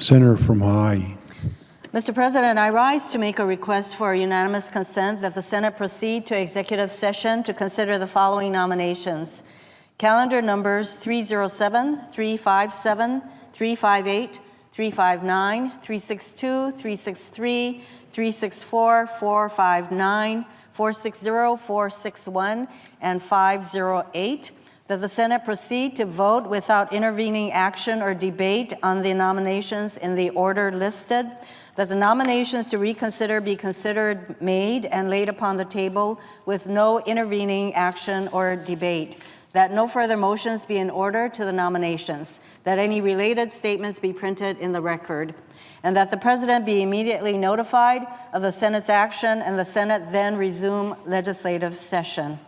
Senator from Hawaii. Mr. President, I rise to make a request for unanimous consent that the Senate proceed to executive session to consider the following nominations. Calendar numbers 307, 357, 358, 359, 362, 363, 364, 459, 460, 461, and 508. That the Senate proceed to vote without intervening action or debate on the nominations in the order listed. That the nominations to reconsider be considered made and laid upon the table with no intervening action or debate. That no further motions be in order to the nominations. That any related statements be printed in the record. And that the President be immediately notified of the Senate's action and the Senate then resume legislative session.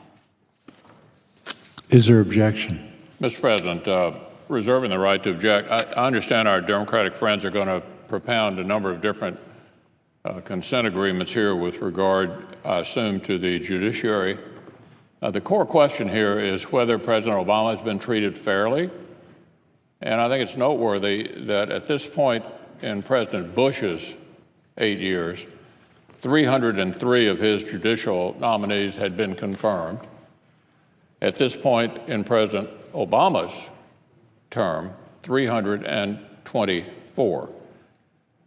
Is there objection? Mr. President, reserving the right to object, I understand our Democratic friends are going to propound a number of different consent agreements here with regard, I assume, to the judiciary. The core question here is whether President Obama has been treated fairly. And I think it's noteworthy that at this point in President Bush's 8 years, 303 of his judicial nominees had been confirmed. At this point in President Obama's term, 324.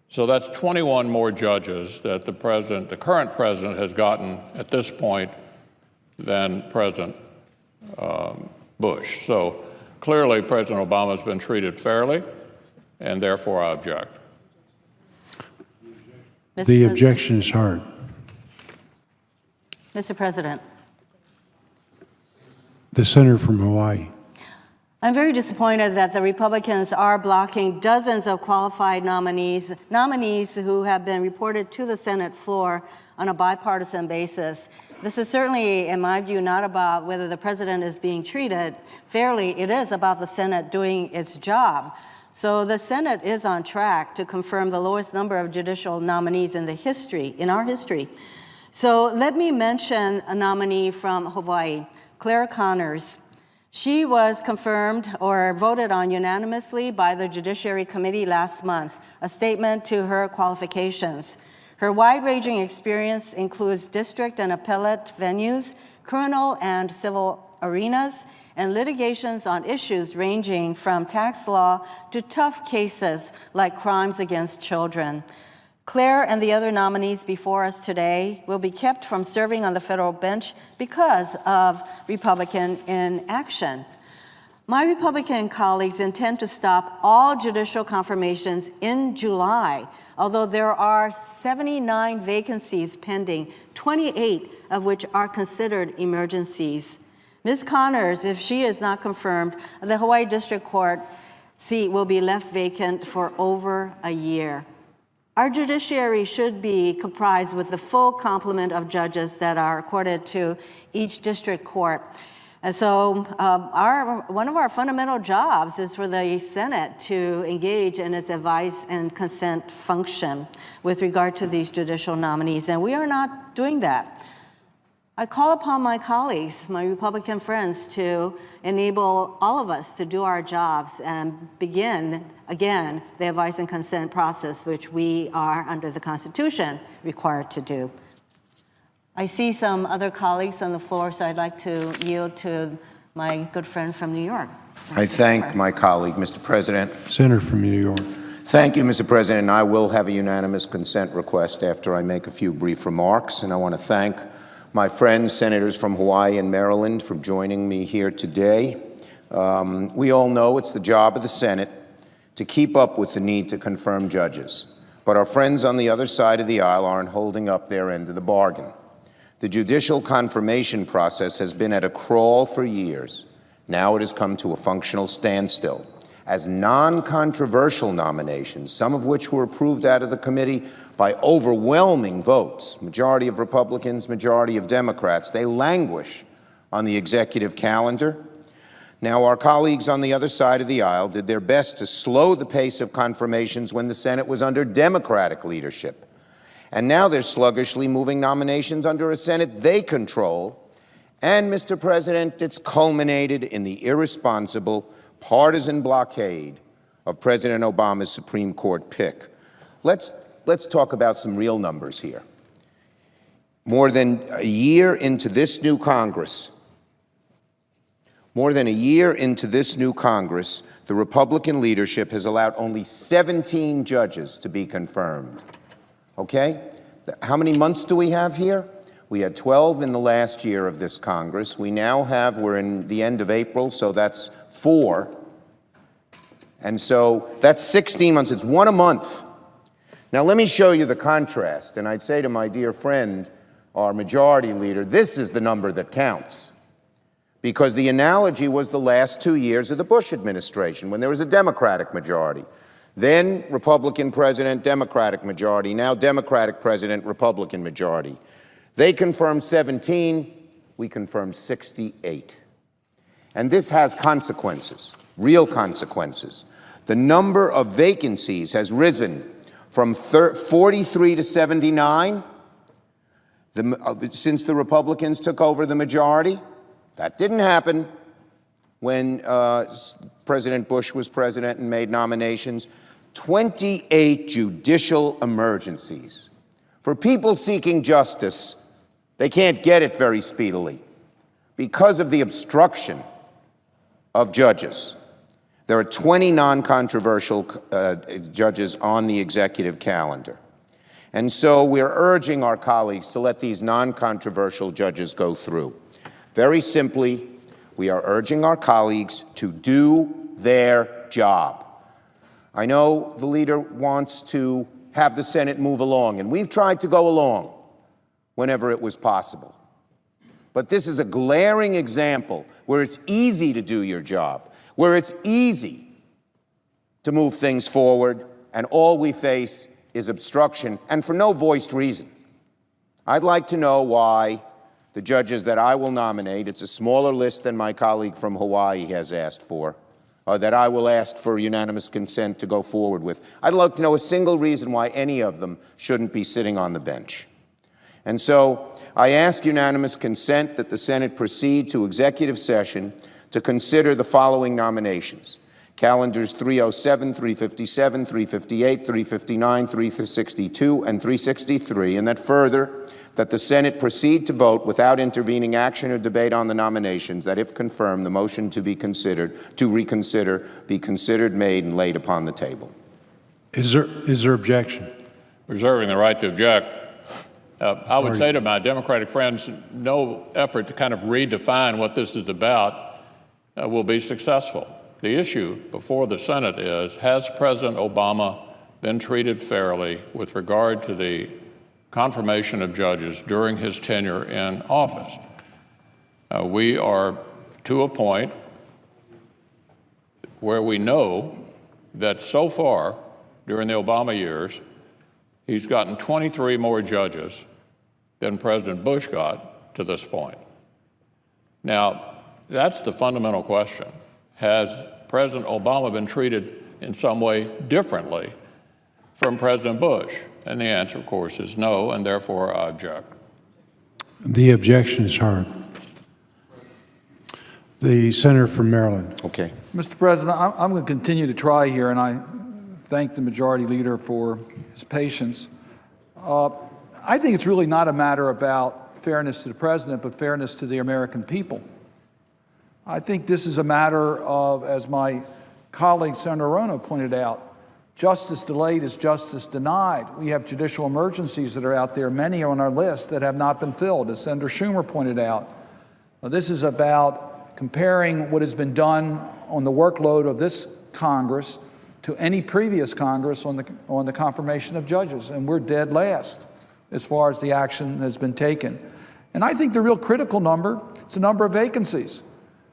So that's 21 more judges that the current president has gotten at this point than President Bush. So clearly President Obama has been treated fairly, and therefore I object. The objection is heard. Mr. President. The senator from Hawaii. I'm very disappointed that the Republicans are blocking dozens of qualified nominees who have been reported to the Senate floor on a bipartisan basis. This is certainly, in my view, not about whether the president is being treated fairly. It is about the Senate doing its job. So the Senate is on track to confirm the lowest number of judicial nominees in our history. So let me mention a nominee from Hawaii, Claire Connors. She was confirmed or voted on unanimously by the Judiciary Committee last month, a statement to her qualifications. Her wide-ranging experience includes district and appellate venues, criminal and civil arenas, and litigations on issues ranging from tax law to tough cases like crimes against children. Claire and the other nominees before us today will be kept from serving on the federal bench because of Republican inaction. My Republican colleagues intend to stop all judicial confirmations in July, although there are 79 vacancies pending, 28 of which are considered emergencies. Ms. Connors, if she is not confirmed, the Hawaii District Court seat will be left vacant for over a year. Our judiciary should be comprised with the full complement of judges that are accorded to each district court. And so one of our fundamental jobs is for the Senate to engage in its advice and consent function with regard to these judicial nominees, and we are not doing that. I call upon my colleagues, my Republican friends, to enable all of us to do our jobs and begin, again, the advice and consent process, which we are, under the Constitution, required to do. I see some other colleagues on the floor, so I'd like to yield to my good friend from New York. I thank my colleague, Mr. President. Senator from New York. Thank you, Mr. President. I will have a unanimous consent request after I make a few brief remarks, and I want to thank my friends, senators from Hawaii and Maryland, for joining me here today. We all know it's the job of the Senate to keep up with the need to confirm judges, but our friends on the other side of the aisle aren't holding up their end of the bargain. The judicial confirmation process has been at a crawl for years. Now it has come to a functional standstill, as non-controversial nominations, some of which were approved out of the committee by overwhelming votes, majority of Republicans, majority of Democrats, they languish on the executive calendar. Now, our colleagues on the other side of the aisle did their best to slow the pace of confirmations when the Senate was under Democratic leadership. And now they're sluggishly moving nominations under a Senate they control. And, Mr. President, it's culminated in the irresponsible partisan blockade of President Obama's Supreme Court pick. Let's talk about some real numbers here. More than a year into this new Congress, the Republican leadership has allowed only 17 judges to be confirmed. Okay? How many months do we have here? We had 12 in the last year of this Congress. We're in the end of April, so that's 4. And so that's 16 months. It's 1 a month. Now let me show you the contrast. And I'd say to my dear friend, our majority leader, this is the number that counts. Because the analogy was the last 2 years of the Bush administration, when there was a Democratic majority. Then Republican president, Democratic majority. Now Democratic president, Republican majority. They confirmed 17, we confirmed 68. And this has consequences, real consequences. The number of vacancies has risen from 43 to 79 since the Republicans took over the majority. That didn't happen when President Bush was president and made nominations. 28 judicial emergencies. For people seeking justice, they can't get it very speedily because of the obstruction of judges. There are 20 non-controversial judges on the executive calendar. And so we're urging our colleagues to let these non-controversial judges go through. Very simply, we are urging our colleagues to do their job. I know the leader wants to have the Senate move along, and we've tried to go along whenever it was possible. But this is a glaring example where it's easy to do your job, where it's easy to move things forward, and all we face is obstruction, and for no voiced reason. I'd like to know why the judges that I will nominate, it's a smaller list than my colleague from Hawaii has asked for, that I will ask for unanimous consent to go forward with. I'd like to know a single reason why any of them shouldn't be sitting on the bench. And so I ask unanimous consent that the Senate proceed to executive session to consider the following nominations: calendars 307, 357, 358, 359, 362, and 363, and that further, that the Senate proceed to vote without intervening action or debate on the nominations, that if confirmed, the motion to reconsider, be considered, made, and laid upon the table. Is there objection? Reserving the right to object. I would say to my Democratic friends, no effort to kind of redefine what this is about will be successful. The issue before the Senate is, has President Obama been treated fairly with regard to the confirmation of judges during his tenure in office? We are to a point where we know that so far during the Obama years, he's gotten 23 more judges than President Bush got to this point. Now, that's the fundamental question. Has President Obama been treated in some way differently from President Bush? And the answer, of course, is no, and therefore I object. The objection is heard. The senator from Maryland. Okay. Mr. President, I'm going to continue to try here, and I thank the majority leader for his patience. I think it's really not a matter about fairness to the president, but fairness to the American people. I think this is a matter of, as my colleague Senator Rono pointed out, justice delayed is justice denied. We have judicial emergencies that are out there, many on our list, that have not been filled, as Senator Schumer pointed out. This is about comparing what has been done on the workload of this Congress to any previous Congress on the confirmation of judges, and we're dead last as far as the action has been taken. And I think the real critical number is the number of vacancies.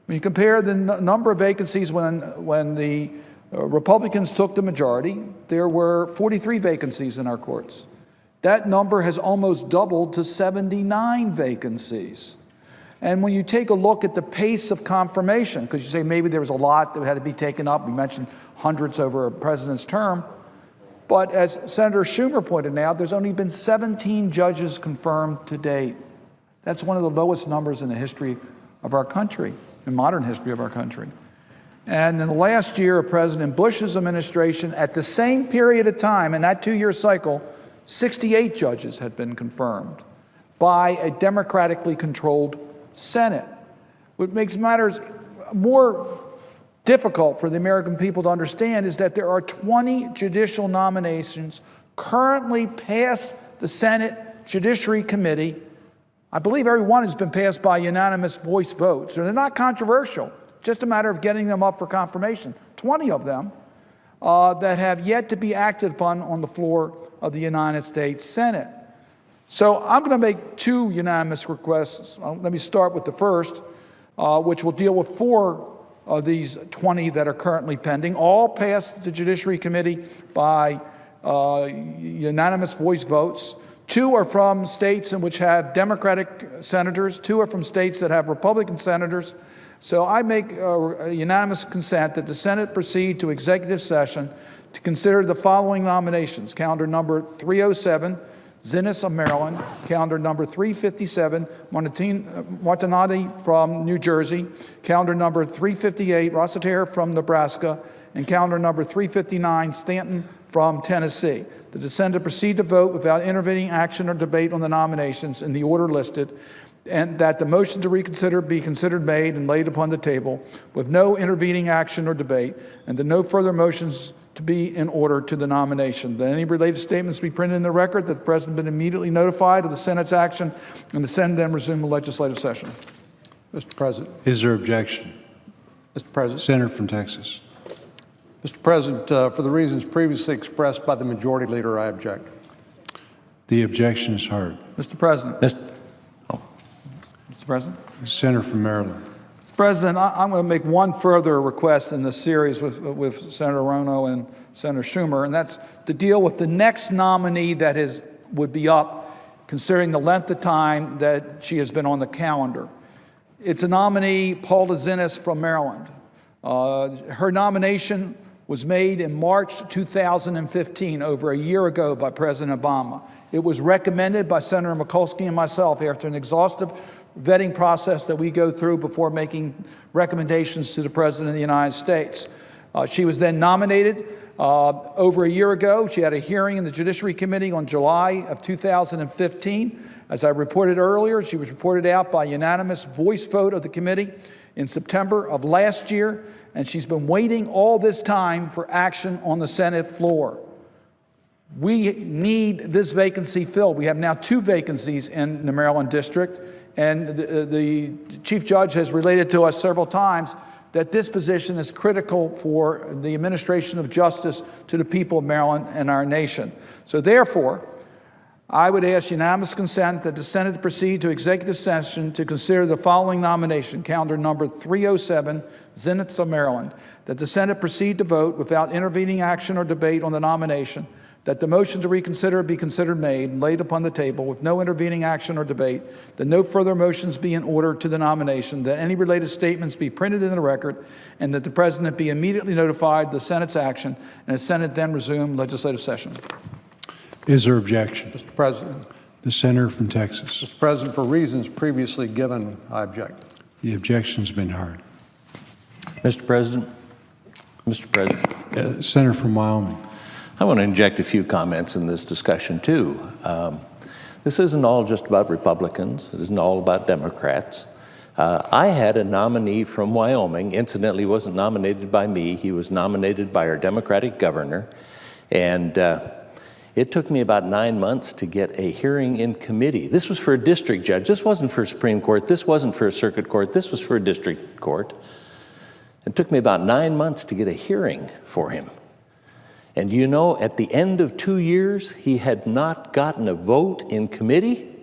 When you compare the number of vacancies when the Republicans took the majority, there were 43 vacancies in our courts. That number has almost doubled to 79 vacancies. And when you take a look at the pace of confirmation, because you say maybe there was a lot that had to be taken up, we mentioned hundreds over a president's term, but as Senator Schumer pointed out, there's only been 17 judges confirmed to date. That's one of the lowest numbers in the history of our country, in modern history of our country. And in the last year of President Bush's administration, at the same period of time, in that 2-year cycle, 68 judges had been confirmed by a democratically controlled Senate. What makes matters more difficult for the American people to understand is that there are 20 judicial nominations currently past the Senate Judiciary Committee. I believe every one has been passed by unanimous voice vote. So they're not controversial, just a matter of getting them up for confirmation. 20 of them that have yet to be acted upon on the floor of the United States Senate. So I'm going to make 2 unanimous requests. Let me start with the first, which will deal with 4 of these 20 that are currently pending, all passed the Judiciary Committee by unanimous voice votes. 2 are from states in which have Democratic senators. 2 are from states that have Republican senators. So I make a unanimous consent that the Senate proceed to executive session to consider the following nominations. Calendar number 307, Zinnis of Maryland. Calendar number 357, Martinati from New Jersey. Calendar number 358, Rossiter from Nebraska. And calendar number 359, Stanton from Tennessee. The Senate proceed to vote without intervening action or debate on the nominations in the order listed, and that the motion to reconsider be considered made and laid upon the table with no intervening action or debate, and that no further motions to be in order to the nomination. That any related statements be printed in the record, that the President been immediately notified of the Senate's action, and the Senate then resume the legislative session. Mr. President. Is there objection? Mr. President. Senator from Texas. Mr. President, for the reasons previously expressed by the Majority Leader, I object. The objection is heard. Mr. President. Mr. President. Senator from Maryland. Mr. President, I'm going to make one further request in this series with Senator Rono and Senator Schumer, and that's to deal with the next nominee that would be up, considering the length of time that she has been on the calendar. It's a nominee, Paula Zinnis from Maryland. Her nomination was made in March 2015, over a year ago, by President Obama. It was recommended by Senator Mikulski and myself after an exhaustive vetting process that we go through before making recommendations to the President of the United States. She was then nominated over a year ago. She had a hearing in the Judiciary Committee on July of 2015. As I reported earlier, she was reported out by unanimous voice vote of the committee in September of last year, and she's been waiting all this time for action on the Senate floor. We need this vacancy filled. We have now 2 vacancies in the Maryland district, and the Chief Judge has related to us several times that this position is critical for the administration of justice to the people of Maryland and our nation. So therefore, I would ask unanimous consent that the Senate proceed to executive session to consider the following nomination, calendar number 307, Zinnis of Maryland, that the Senate proceed to vote without intervening action or debate on the nomination, that the motion to reconsider be considered made and laid upon the table with no intervening action or debate, that no further motions be in order to the nomination, that any related statements be printed in the record, and that the President be immediately notified of the Senate's action, and the Senate then resume legislative session. Is there objection? Mr. President. The senator from Texas. Mr. President, for reasons previously given, I object. The objection's been heard. Mr. President. Mr. President. Senator from Wyoming. I want to inject a few comments in this discussion, too. This isn't all just about Republicans. It isn't all about Democrats. I had a nominee from Wyoming. Incidentally, he wasn't nominated by me. He was nominated by our Democratic governor. And it took me about 9 months to get a hearing in committee. This was for a district judge. This wasn't for a Supreme Court. This wasn't for a circuit court. This was for a district court. It took me about 9 months to get a hearing for him. And you know, at the end of 2 years, he had not gotten a vote in committee.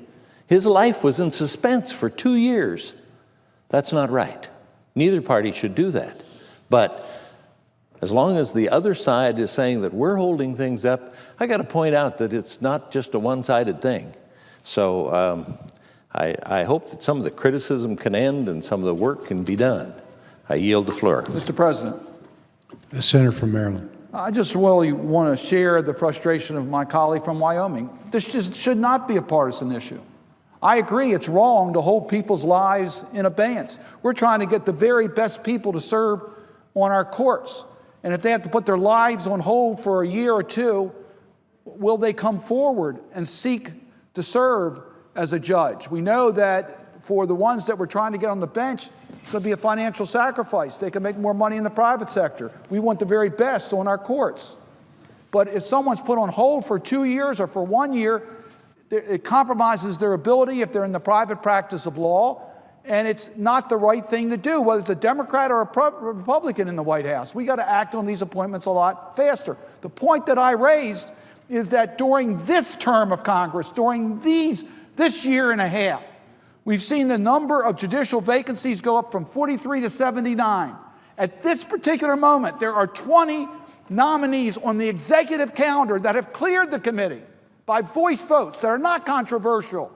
His life was in suspense for 2 years. That's not right. Neither party should do that. But as long as the other side is saying that we're holding things up, I got to point out that it's not just a one-sided thing. So I hope that some of the criticism can end and some of the work can be done. I yield the floor. Mr. President. The senator from Maryland. I just really want to share the frustration of my colleague from Wyoming. This just should not be a partisan issue. I agree it's wrong to hold people's lives in abeyance. We're trying to get the very best people to serve on our courts. And if they have to put their lives on hold for a year or two, will they come forward and seek to serve as a judge? We know that for the ones that we're trying to get on the bench, it's going to be a financial sacrifice. They can make more money in the private sector. We want the very best on our courts. But if someone's put on hold for 2 years or for 1 year, it compromises their ability if they're in the private practice of law, and it's not the right thing to do, whether it's a Democrat or a Republican in the White House. We got to act on these appointments a lot faster. The point that I raised is that during this term of Congress, during this year and a half, we've seen the number of judicial vacancies go up from 43 to 79. At this particular moment, there are 20 nominees on the executive calendar that have cleared the committee by voice votes that are not controversial.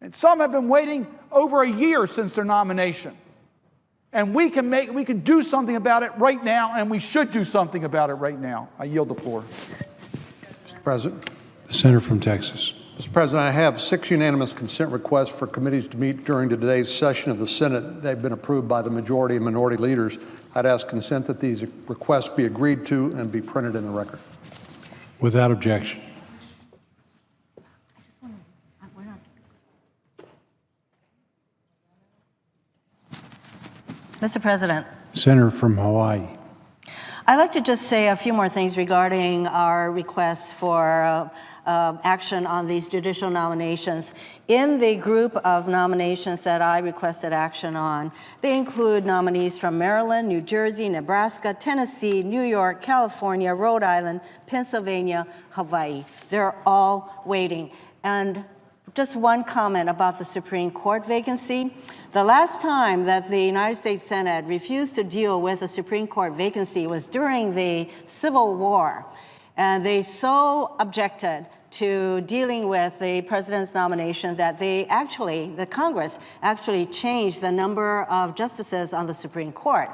And some have been waiting over a year since their nomination. And we can do something about it right now, and we should do something about it right now. I yield the floor. Mr. President. The senator from Texas. Mr. President, I have 6 unanimous consent requests for committees to meet during today's session of the Senate. They've been approved by the majority and minority leaders. I'd ask consent that these requests be agreed to and be printed in the record. Without objection. Mr. President. Senator from Hawaii. I'd like to just say a few more things regarding our requests for action on these judicial nominations. In the group of nominations that I requested action on, they include nominees from Maryland, New Jersey, Nebraska, Tennessee, New York, California, Rhode Island, Pennsylvania, Hawaii. They're all waiting. And just one comment about the Supreme Court vacancy. The last time that the United States Senate refused to deal with a Supreme Court vacancy was during the Civil War. And they so objected to dealing with the president's nomination that the Congress actually changed the number of justices on the Supreme Court.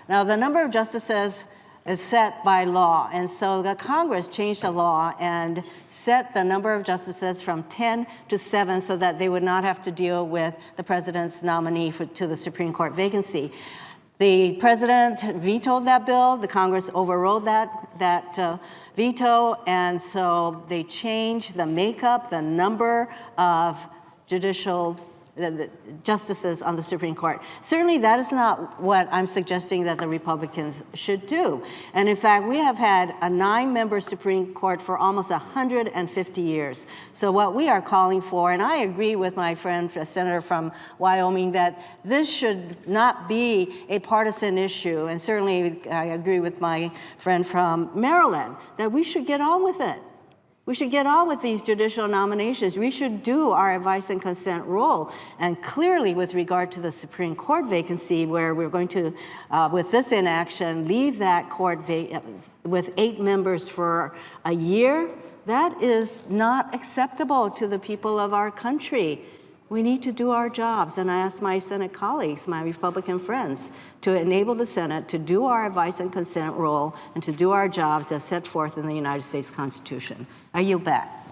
Now, the number of justices is set by law, and so the Congress changed the law and set the number of justices from 10 to 7 so that they would not have to deal with the president's nominee to the Supreme Court vacancy. The president vetoed that bill. The Congress overrode that veto, and so they changed the makeup, the number of judicial the justices on the Supreme Court. Certainly that is not what I'm suggesting that the Republicans should do. And in fact, we have had a 9-member Supreme Court for almost 150 years. So what we are calling for, and I agree with my friend, the senator from Wyoming, that this should not be a partisan issue. And certainly I agree with my friend from Maryland that we should get on with it. We should get on with these judicial nominations. We should do our advice and consent role. And clearly, with regard to the Supreme Court vacancy, where we're going to, with this inaction, leave that court with 8 members for a year, that is not acceptable to the people of our country. We need to do our jobs, and I ask my Senate colleagues, my Republican friends, to enable the Senate to do our advice and consent role and to do our jobs as set forth in the United States Constitution. I yield back.